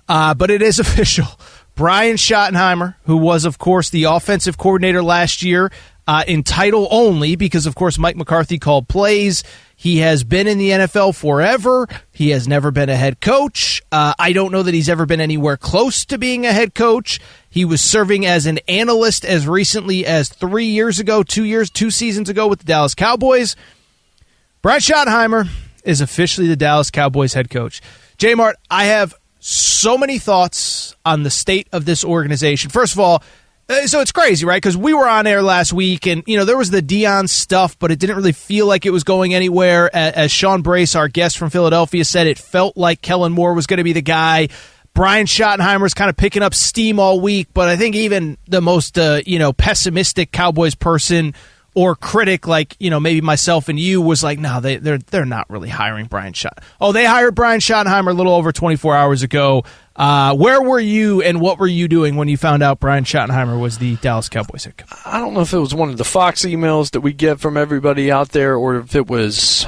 But it is official. Brian Schottenheimer, who was, of course, the offensive coordinator last year in title only because, of course, Mike McCarthy called plays. He has been in the NFL forever. He has never been a head coach. I don't know that he's ever been anywhere close to being a head coach. He was serving as an analyst as recently as 3 years ago, 2 seasons ago with the Dallas Cowboys. Brian Schottenheimer is officially the Dallas Cowboys head coach. J-Mart, I have so many thoughts on the state of this organization. First of all, so it's crazy, right? Because we were on air last week, and there was the Deion stuff, but it didn't really feel like it was going anywhere. As Sean Brace, our guest from Philadelphia, said, it felt like Kellen Moore was going to be the guy. Brian Schottenheimer's kind of picking up steam all week, but I think even the most pessimistic Cowboys person or critic, like maybe myself and you, was like, no, they're not really hiring Brian Schottenheimer. Oh, they hired Brian Schottenheimer a little over 24 hours ago. Where were you and what were you doing when you found out Brian Schottenheimer was the Dallas Cowboys head coach? I don't know if it was one of the Fox emails that we get from everybody out there or if it was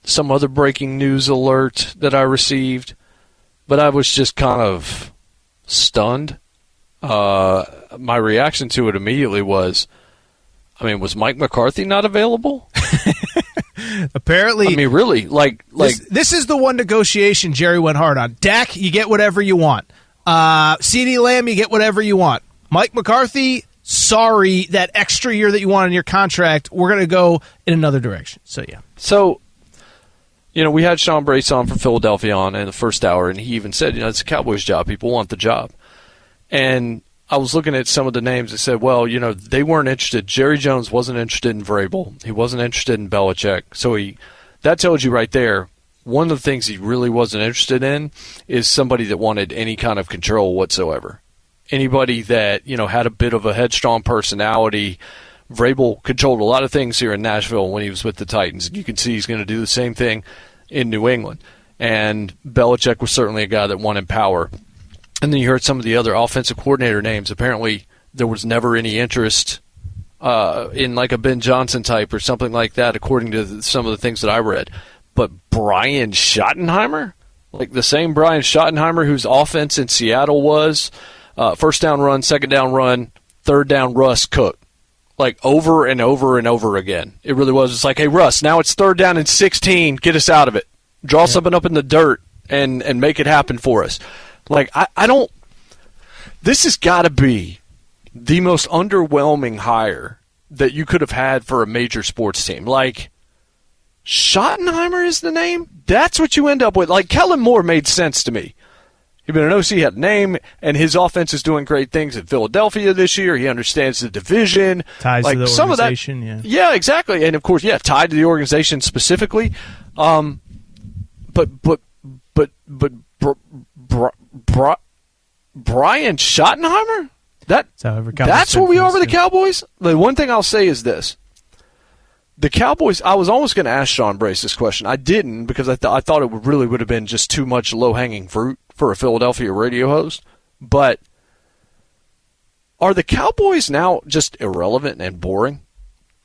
some other breaking news alert that I received, but I was just kind of stunned. My reaction to it immediately was, was Mike McCarthy not available? Apparently. Really, this is the one negotiation Jerry went hard on. Dak, you get whatever you want. CeeDee Lamb, you get whatever you want. Mike McCarthy, sorry, that extra year that you want in your contract, we're going to go in another direction. So, yeah. So, we had Sean Brace on from Philadelphia on in the first hour, and he even said, it's a Cowboys job. People want the job. And I was looking at some of the names that said, well, they weren't interested. Jerry Jones wasn't interested in Vrabel. He wasn't interested in Belichick. So that tells you right there, one of the things he really wasn't interested in is somebody that wanted any kind of control whatsoever. Anybody that, had a bit of a headstrong personality. Vrabel controlled a lot of things here in Nashville when he was with the Titans. You can see he's going to do the same thing in New England. And Belichick was certainly a guy that wanted power. And then you heard some of the other offensive coordinator names. Apparently, there was never any interest in like a Ben Johnson type or something like that, according to some of the things that I read. But Brian Schottenheimer, like the same Brian Schottenheimer whose offense in Seattle was first down run, second down run, third down Russ Cook, like over and over and over again. It really was. It's like, hey, Russ, now it's third down and 16. Get us out of it. Draw something up in the dirt and make it happen for us. Like, I don't – this has got to be the most underwhelming hire that you could have had for a major sports team. Like, Schottenheimer is the name? That's what you end up with. Like, Kellen Moore made sense to me. He'd been an OC, had a name, and his offense is doing great things in Philadelphia this year. He understands the division. Ties to the organization, yeah. Yeah, exactly. And, of course, tied to the organization specifically. Brian Schottenheimer? That's where we are with the Cowboys? The one thing I'll say is this. The Cowboys, I was almost going to ask Sean Brace this question. I didn't because I thought it would have been just too much low-hanging fruit for a Philadelphia radio host. But are the Cowboys now just irrelevant and boring?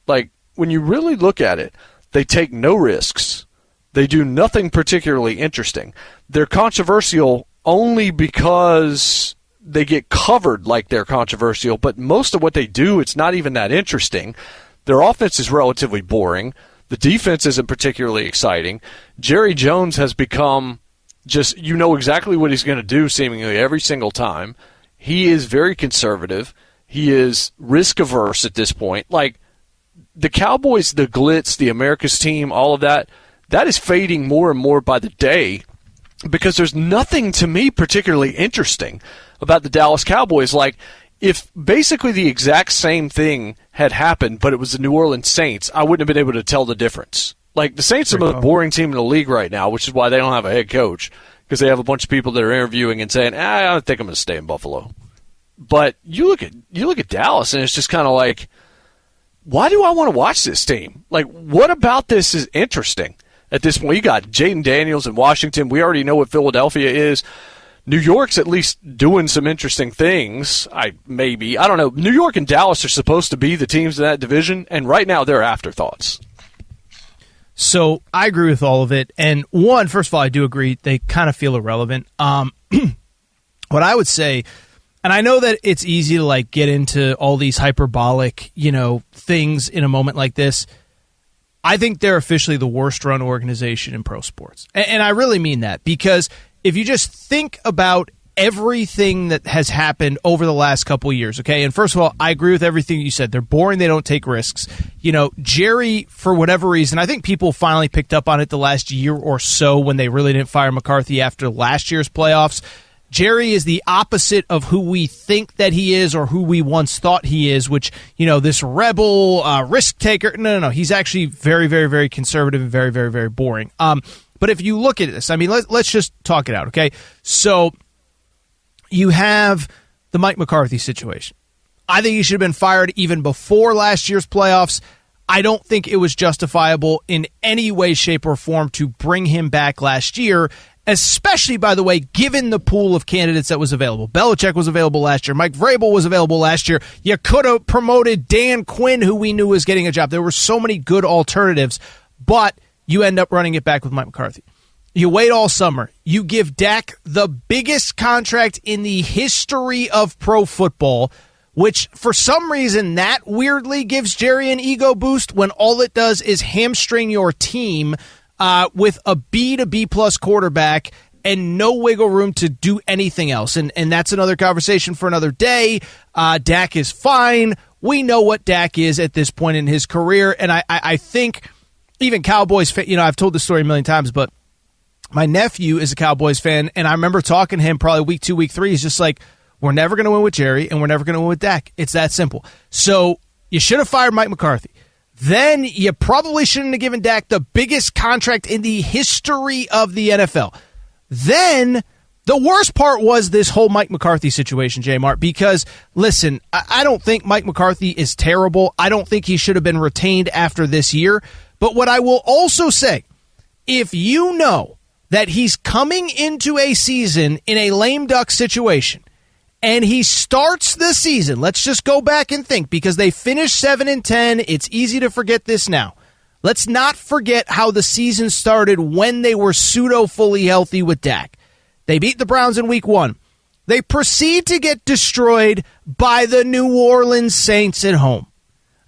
Like, when you really look at it, they take no risks. They do nothing particularly interesting. They're controversial only because they get covered like they're controversial, but most of what they do, it's not even that interesting. Their offense is relatively boring. The defense isn't particularly exciting. Jerry Jones has become just, exactly what he's going to do seemingly every single time. He is very conservative. He is risk-averse at this point. Like, the Cowboys, the glitz, the America's team, all of that is fading more and more by the day because there's nothing to me particularly interesting about the Dallas Cowboys. Like, if basically the exact same thing had happened, but it was the New Orleans Saints, I wouldn't have been able to tell the difference. Like, the Saints are the most boring team in the league right now, which is why they don't have a head coach, because they have a bunch of people that are interviewing and saying, I don't think I'm going to stay in Buffalo. But you look at Dallas, and it's just kind of like, why do I want to watch this team? Like, what about this is interesting? At this point, you got Jaden Daniels in Washington. We already know what Philadelphia is. New York's at least doing some interesting things. I don't know. New York and Dallas are supposed to be the teams in that division, and right now they're afterthoughts. So I agree with all of it. And first of all, I do agree they kind of feel irrelevant. what I would say, and I know that it's easy to like get into all these hyperbolic, things in a moment like this. I think they're officially the worst run organization in pro sports. And I really mean that, because if you just think about everything that has happened over the last couple of years, okay? And first of all, I agree with everything you said. They're boring. They don't take risks. Jerry, for whatever reason, I think people finally picked up on it the last year or so when they really didn't fire McCarthy after last year's playoffs. Jerry is the opposite of who we think that he is or who we once thought he is, which, this rebel, risk taker. No. He's actually very, very, very conservative and very, very, very boring. But if you look at this, I mean, let's just talk it out, okay? So you have the Mike McCarthy situation. I think he should have been fired even before last year's playoffs. I don't think it was justifiable in any way, shape, or form to bring him back last year, especially, by the way, given the pool of candidates that was available. Belichick was available last year. Mike Vrabel was available last year. You could have promoted Dan Quinn, who we knew was getting a job. There were so many good alternatives, but you end up running it back with Mike McCarthy. You wait all summer. You give Dak the biggest contract in the history of pro football, which for some reason that weirdly gives Jerry an ego boost when all it does is hamstring your team with a B to B plus quarterback and no wiggle room to do anything else. And that's another conversation for another day. Dak is fine. We know what Dak is at this point in his career. And I think even Cowboys, I've told this story a million times, but my nephew is a Cowboys fan, and I remember talking to him probably week 2, week 3. He's just like, we're never going to win with Jerry, and we're never going to win with Dak. It's that simple. So you should have fired Mike McCarthy. Then you probably shouldn't have given Dak the biggest contract in the history of the NFL. Then the worst part was this whole Mike McCarthy situation, J-Mart, because, listen, I don't think Mike McCarthy is terrible. I don't think he should have been retained after this year. But what I will also say, if you know that he's coming into a season in a lame duck situation, and he starts the season, let's just go back and think, because they finished 7-10, it's easy to forget this now. Let's not forget how the season started when they were pseudo-fully healthy with Dak. They beat the Browns in week 1. They proceed to get destroyed by the New Orleans Saints at home.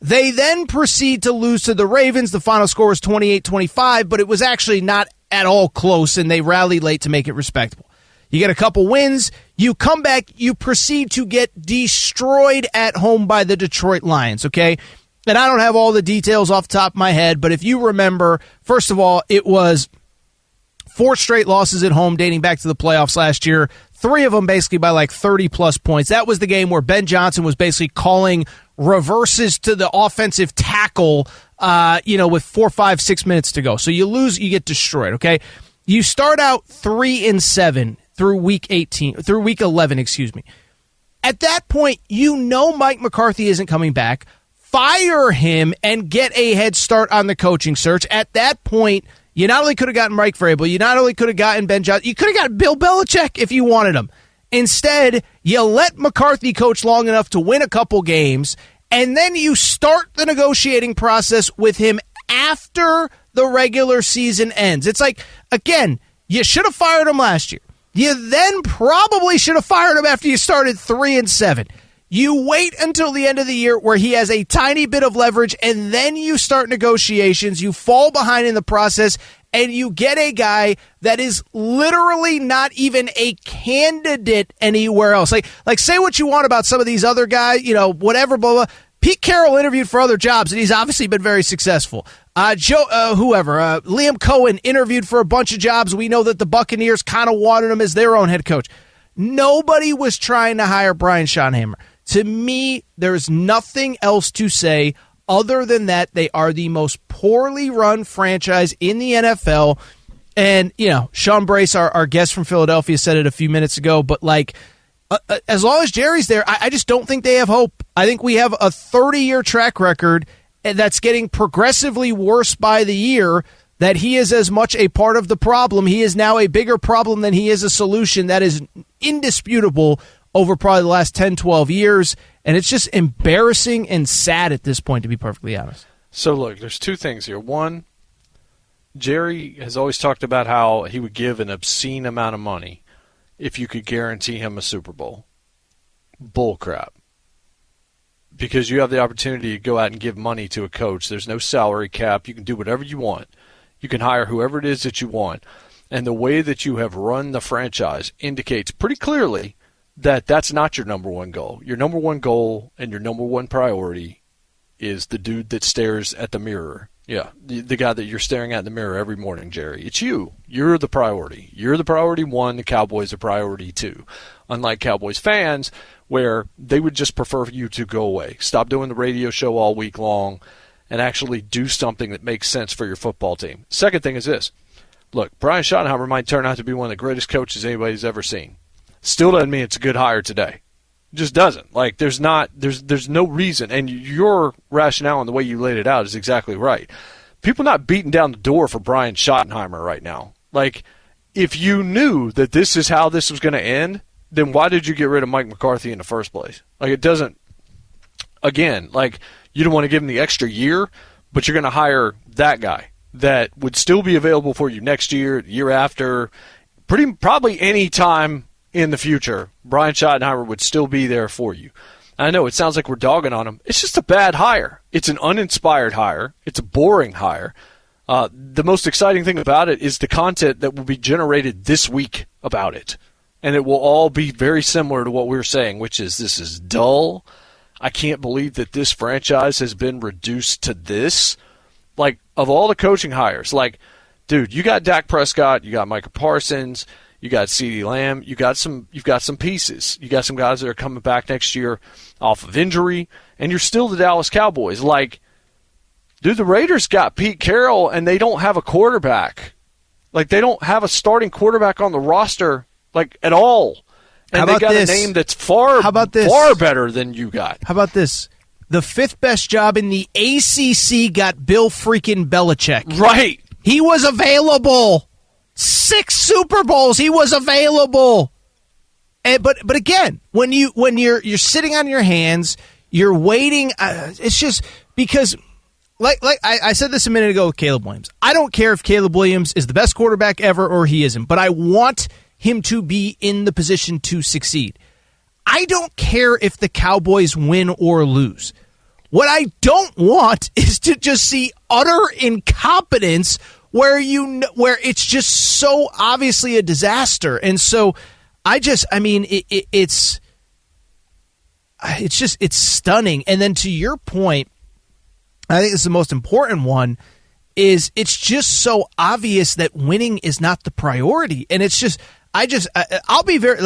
They then proceed to lose to the Ravens. The final score was 28-25, but it was actually not at all close, and they rallied late to make it respectable. You get a couple wins, you come back, you proceed to get destroyed at home by the Detroit Lions, okay? And I don't have all the details off the top of my head, but if you remember, first of all, it was 4 straight losses at home dating back to the playoffs last year, 3 of them basically by like 30-plus points. That was the game where Ben Johnson was basically calling reverses to the offensive tackle with 4, 5, 6 minutes to go. So you lose, you get destroyed, okay? You start out 3-7 through week 11, excuse me. At that point, Mike McCarthy isn't coming back. Fire him and get a head start on the coaching search. At that point, you not only could have gotten Mike Vrabel, you not only could have gotten Ben Johnson, you could have gotten Bill Belichick if you wanted him. Instead, you let McCarthy coach long enough to win a couple games, and then you start the negotiating process with him after the regular season ends. It's like, again, you should have fired him last year. You then probably should have fired him after you started 3-7. You wait until the end of the year where he has a tiny bit of leverage, and then you start negotiations. You fall behind in the process, and you get a guy that is literally not even a candidate anywhere else. Like say what you want about some of these other guys, whatever, blah, blah. Pete Carroll interviewed for other jobs, and he's obviously been very successful. Liam Cohen interviewed for a bunch of jobs. We know that the Buccaneers kind of wanted him as their own head coach. Nobody was trying to hire Brian Schottenheimer. To me, there's nothing else to say other than that they are the most poorly run franchise in the NFL. And, Sean Brace, our guest from Philadelphia, said it a few minutes ago, but as long as Jerry's there, I just don't think they have hope. I think we have a 30-year track record that's getting progressively worse by the year, that he is as much a part of the problem. He is now a bigger problem than he is a solution. That is indisputable over probably the last 10, 12 years, and it's just embarrassing and sad at this point, to be perfectly honest. So, look, there's 2 things here. One, Jerry has always talked about how he would give an obscene amount of money if you could guarantee him a Super Bowl. Bull crap. Because you have the opportunity to go out and give money to a coach. There's no salary cap. You can do whatever you want. You can hire whoever it is that you want. And the way that you have run the franchise indicates pretty clearly that that's not your number one goal. Your number one goal and your number one priority is the dude that stares at the mirror. Yeah, the guy that you're staring at in the mirror every morning, Jerry. It's you. You're the priority. You're the priority one. The Cowboys are priority two. Unlike Cowboys fans, where they would just prefer you to go away. Stop doing the radio show all week long and actually do something that makes sense for your football team. Second thing is this. Look, Brian Schottenheimer might turn out to be one of the greatest coaches anybody's ever seen. Still doesn't mean it's a good hire today. It just doesn't. Like, there's no reason. And your rationale and the way you laid it out is exactly right. People not beating down the door for Brian Schottenheimer right now. Like, if you knew that this is how this was going to end, then why did you get rid of Mike McCarthy in the first place? Like, it doesn't, again, like, you don't want to give him the extra year, but you're going to hire that guy that would still be available for you next year, the year after, probably any time in the future. Brian Schottenheimer would still be there for you. I know it sounds like we're dogging on him. It's just a bad hire. It's an uninspired hire. It's a boring hire. The most exciting thing about it is the content that will be generated this week about it. And it will all be very similar to what we were saying, which is this is dull. I can't believe that this franchise has been reduced to this. Like, of all the coaching hires, like, dude, you got Dak Prescott, you got Micah Parsons, you got CeeDee Lamb, you've got some pieces. You got some guys that are coming back next year off of injury, and you're still the Dallas Cowboys. Like, dude, the Raiders got Pete Carroll, and they don't have a quarterback. Like, they don't have a starting quarterback on the roster, like, at all. And they got a name that's far better than you got. How about this? The fifth best job in the ACC got Bill freaking Belichick. Right. He was available. 6 Super Bowls, he was available. But again, when you're sitting on your hands, you're waiting. It's just because, like I said this a minute ago with Caleb Williams. I don't care if Caleb Williams is the best quarterback ever or he isn't, but I want him to be in the position to succeed. I don't care if the Cowboys win or lose. What I don't want is to just see utter incompetence where it's just so obviously a disaster. And so it's stunning. And then to your point, I think it's the most important one, is it's just so obvious that winning is not the priority. And it's just, let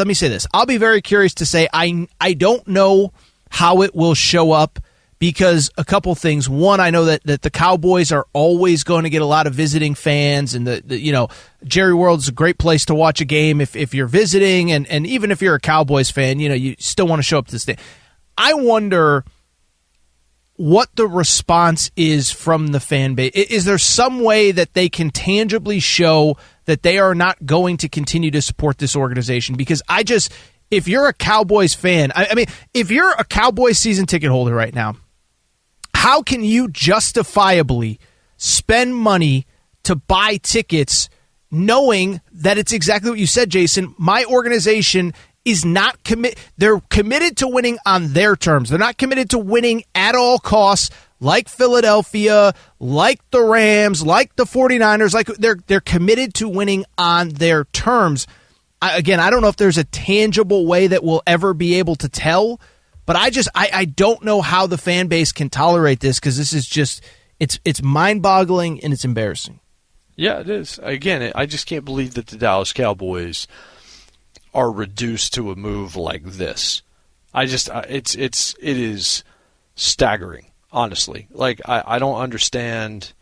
me say this. I'll be very curious to say, I don't know how it will show up, because a couple things. One, I know that the Cowboys are always going to get a lot of visiting fans, and Jerry World is a great place to watch a game if you're visiting, and even if you're a Cowboys fan, you still want to show up to this thing. I wonder what the response is from the fan base. Is there some way that they can tangibly show that they are not going to continue to support this organization? Because if you're a Cowboys fan, if you're a Cowboys season ticket holder right now, how can you justifiably spend money to buy tickets knowing that it's exactly what you said, Jason? My organization is not they're committed to winning on their terms. They're not committed to winning at all costs, like Philadelphia, like the Rams, like the 49ers. Like, they're committed to winning on their terms. I don't know if there's a tangible way that we'll ever be able to tell, but I don't know how the fan base can tolerate this, because this is just, it's mind-boggling and it's embarrassing. Yeah, it is. Again, I just can't believe that the Dallas Cowboys are reduced to a move like this. It is staggering, honestly. Like, I don't understand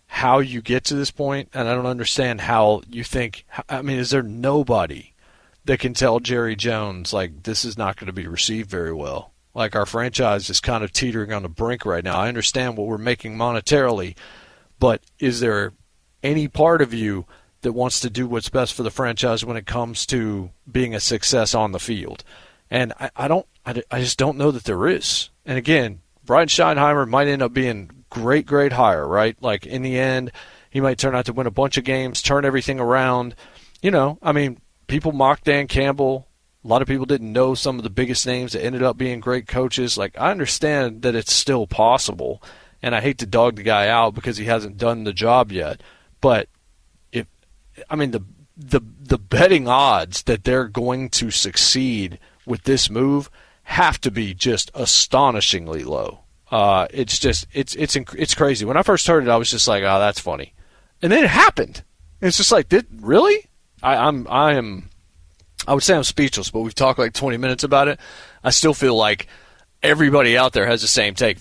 how you get to this point, and I don't understand how you think, is there nobody that can tell Jerry Jones, like, this is not going to be received very well? Like, our franchise is kind of teetering on the brink right now. I understand what we're making monetarily, but is there any part of you that wants to do what's best for the franchise when it comes to being a success on the field? And I just don't know that there is. And again, Brian Schottenheimer might end up being great hire, right? Like, in the end, he might turn out to win a bunch of games, turn everything around. people mocked Dan Campbell. A lot of people didn't know some of the biggest names that ended up being great coaches. Like, I understand that it's still possible, and I hate to dog the guy out because he hasn't done the job yet. But the betting odds that they're going to succeed with this move have to be just astonishingly low. It's crazy. When I first heard it, I was just like, oh, that's funny. And then it happened. And it's just like, really? I would say I'm speechless, but we've talked like 20 minutes about it. I still feel like everybody out there has the same take.